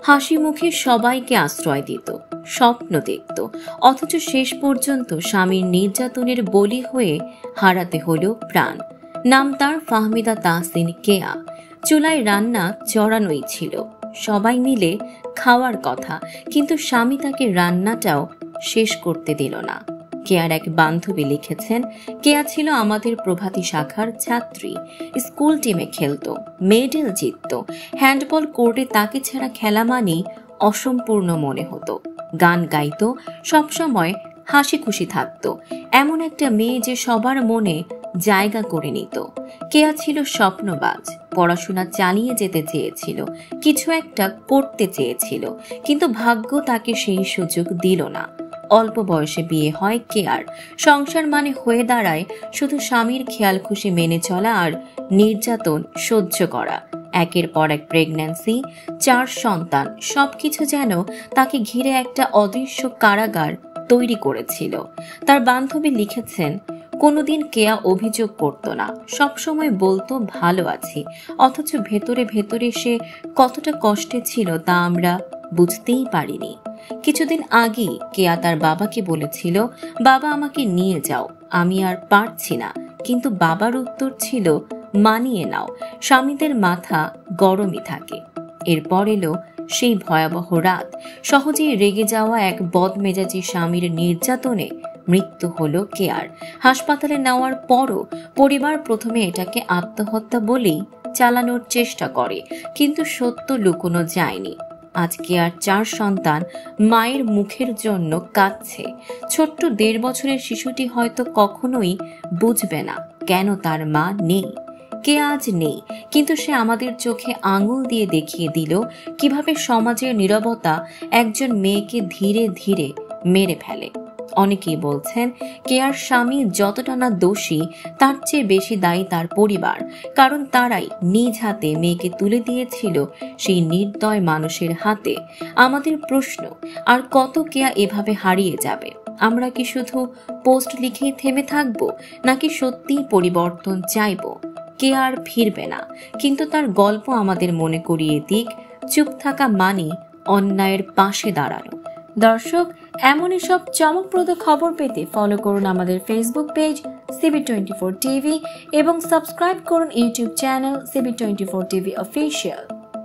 হাসি মুখে সবাইকে আশ্রয় দিত, স্বপ্ন দেখত, অথচ শেষ পর্যন্ত স্বামীর নির্যাতনের বলি হয়ে হারাতে হলো প্রাণ। নাম তার ফাহমিদা তাহসিন কেয়া। চুলায় রান্না চড়ানোই ছিল, সবাই মিলে খাওয়ার কথা, কিন্তু স্বামী তাকে রান্নাটাও শেষ করতে দিল না। কেয়ার এক বান্ধবী লিখেছেন, কেয়া ছিল আমাদের প্রভাতী শাখার ছাত্রী, স্কুল টিমে খেলতো, মেডেল জিততো, হ্যান্ডবল কোর্টে তাকে ছাড়া খেলা মানেই অসম্পূর্ণ মনে হতো। গান গাইতো, সবসময় হাসি খুশি থাকতো, এমন একটা মেয়ে যে সবার মনে জায়গা করে নিত। কেয়া ছিল স্বপ্নবাজ, পড়াশোনা চালিয়ে যেতে চেয়েছিল, কিছু একটা করতে চেয়েছিল, কিন্তু ভাগ্য তাকে সেই সুযোগ দিল না। অল্প বয়সে বিয়ে হয় কেয়ার। সংসার মানে হয়ে দাঁড়ায় শুধু স্বামীর খেয়াল খুশি মেনে চলা আর নির্যাতন সহ্য করা। একের পর এক প্রেগন্যান্সি, 4 সন্তান, সবকিছু যেন তাকে ঘিরে একটা অদৃশ্য কারাগার তৈরি করেছিল। তার বান্ধবী লিখেছেন, কোনোদিন কেয়া অভিযোগ করত না, সবসময় বলতো ভালো আছি, অথচ ভেতরে ভেতরে সে কতটা কষ্টে ছিল তা আমরা বুঝতেই পারিনি। কিছুদিন আগে কেয়া তার বাবাকে বলেছিল, বাবা আমাকে নিয়ে যাও, আমি আর পারছি না, কিন্তু বাবার উত্তর ছিল, মানিয়ে নাও, স্বামীদের মাথা গরমই থাকে। এরপর এলো সেই ভয়াবহ রাত। সহজেই রেগে যাওয়া এক বদমেজাজি স্বামীর নির্যাতনে মৃত্যু হলো কেয়ার। হাসপাতালে নেওয়ার পরও পরিবার প্রথমে এটাকে আত্মহত্যা বলেই চালানোর চেষ্টা করে, কিন্তু সত্য লুকোনো যায়নি। আজ কেয়ার 4 সন্তান মায়ের মুখের জন্য কাঁদছে। ছোট্ট 1.5 বছরের শিশুটি হয়তো কখনোই বুঝবে না কেন তার মা নেই। কে আজ নেই, কিন্তু সে আমাদের চোখে আঙুল দিয়ে দেখিয়ে দিল কিভাবে সমাজের নীরবতা একজন মেয়েকে ধীরে ধীরে মেরে ফেলে। অনেকেই বলছেন, কেয়ার স্বামী যতটা না দোষী, তার চেয়ে বেশি দায়ী তার পরিবার, কারণ তারাই নিজ হাতে মেয়েকে তুলে দিয়েছিল সেই নির্দয় মানুষের হাতে। আমাদের প্রশ্ন, আর কত কেয়া এভাবে হারিয়ে যাবে? আমরা কি শুধু পোস্ট লিখেই থেমে থাকবো, নাকি সত্যিই পরিবর্তন চাইবো? কেয়া আর ফিরবে না, কিন্তু তার গল্প আমাদের মনে করিয়ে দিক, চুপ থাকা মানে অন্যায়ের পাশে দাঁড়ানো। দর্শক, এমনই সব চমকপ্রদ খবর পেতে ফলো করুন আমাদের ফেসবুক পেজ CB24 TV এবং সাবস্ক্রাইব করুন YouTube channel CB24 TV official.